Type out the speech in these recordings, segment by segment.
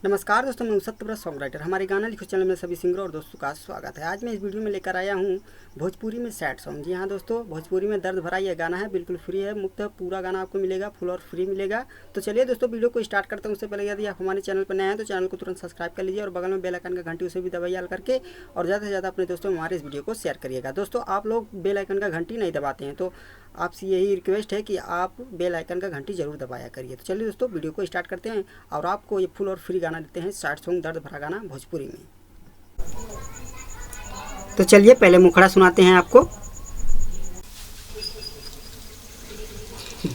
नमस्कार दोस्तों, मैं सत्यव्रत सॉन्ग राइटर। हमारे गाना लिखो चैनल में सभी सिंगरों और दोस्तों का स्वागत है। आज मैं इस वीडियो में लेकर आया हूँ भोजपुरी में सैड सॉन्ग। जी हाँ दोस्तों, भोजपुरी में दर्द भरा यह गाना है, बिल्कुल फ्री है, मुफ्त है, पूरा गाना आपको मिलेगा, फुल और फ्री मिलेगा। तो चलिए दोस्तों वीडियो को स्टार्ट करते हैं। उससे पहले यदि आप हमारे चैनल पर नए हैं तो चैनल को तुरंत सब्सक्राइब कर लीजिए और बगल में बेल आइकन का घंटी उसे भी दबाइए करके, और ज़्यादा से ज़्यादा अपने दोस्तों में हमारे इस वीडियो को शेयर करिएगा। दोस्तों आप लोग बेल आइकन का घंटी नहीं दबाते हैं, तो आपसे यही रिक्वेस्ट है कि आप बेल आइकन का घंटी जरूर दबाया करिए। तो चलिए दोस्तों वीडियो को स्टार्ट करते हैं और आपको ये फुल और फ्री गाना देते हैं, सैड सॉन्ग दर्द भरा गाना भोजपुरी में। तो चलिए पहले मुखड़ा सुनाते हैं आपको।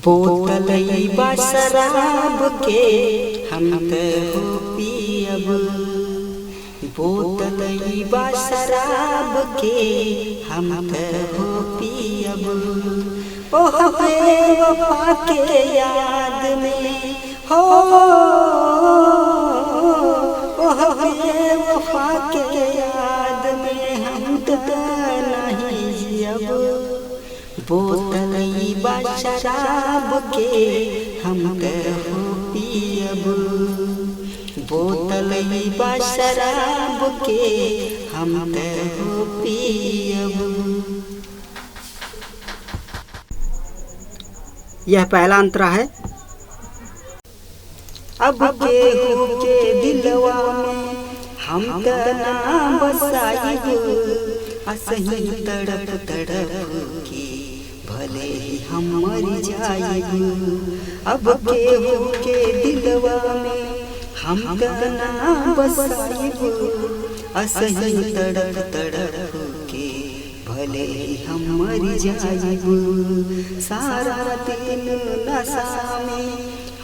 बोतलई बा शराब के हम त हो पियब, बोतलई बा शराब के हम त हो पियब। ओह बेवफा के याद में हो, ओह बेवफा के याद में हम तो नहीं जियब। बोतलई बा शराब के हम तो हो पियब, बोतलई बा शराब के हम तो हो पियब। यह पहला अंतरा है। अब केहू के दिलवा में हम त ना बसाइब, असही तड़प तड़प के भले ही हम मर जाइब। अब केहू के दिलवा में हम त ना बसाइब, असही तड़प तड़प के भले ही हम मर जाइब। सारा दिन नशा में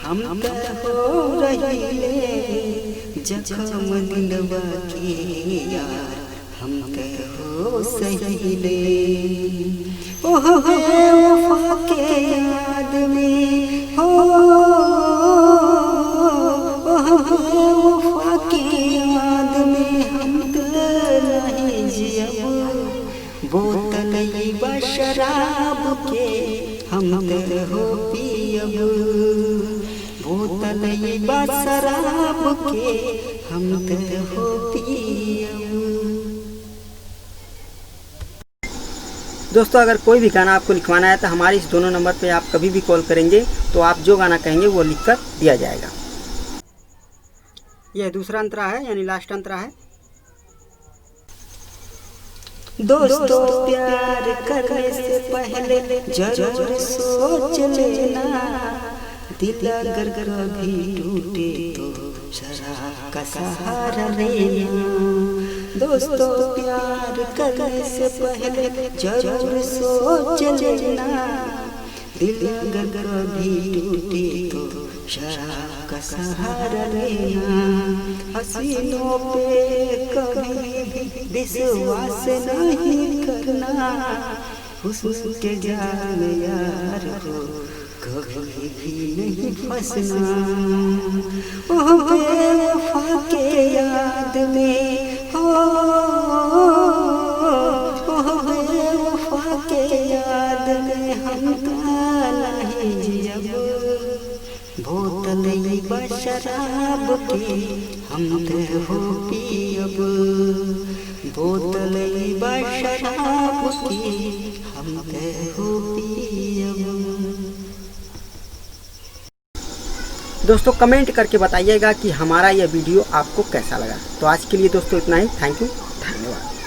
हम त हो रहिले, जख्म दिलवा के यार हम त हो सहिले। ओह बेवफा के याद में हो, ओह बेवफा के याद में हम त नहीं जियब। बोतलई बा शराब के हम त हो पियब, बोतलई बा शराब के हम त हो पियब। दोस्तों अगर कोई भी गाना आपको लिखवाना है तो हमारे इस दोनों नंबर पे आप कभी भी कॉल करेंगे तो आप जो गाना कहेंगे वो लिखकर दिया जाएगा। यह दूसरा अंतरा है, यानी लास्ट अंतरा है। दोस्तों प्यार करने से पहले जरूर सोच लेना, दिल अगर कभी टूटे तो शराब का सहारा लेना। दोस्तों प्यार करने से पहले जरूर सोच लेना, दिल अगर कभी टूटे तो शराब का सहारा लेना। हसीनों पे कभी भी विश्वास नहीं करना, हुस्न के जाल यार को कभी भी नहीं फंसना। ओह बेवफा के याद में हो, ओह बेवफा के याद में हम तो नहीं जियब। बोतलई बा शराब के हम त हो पियब, बोतलई बा शराब के हम त हो पियब। दोस्तों कमेंट करके बताइएगा कि हमारा यह वीडियो आपको कैसा लगा। तो आज के लिए दोस्तों इतना ही। थैंक यू, धन्यवाद।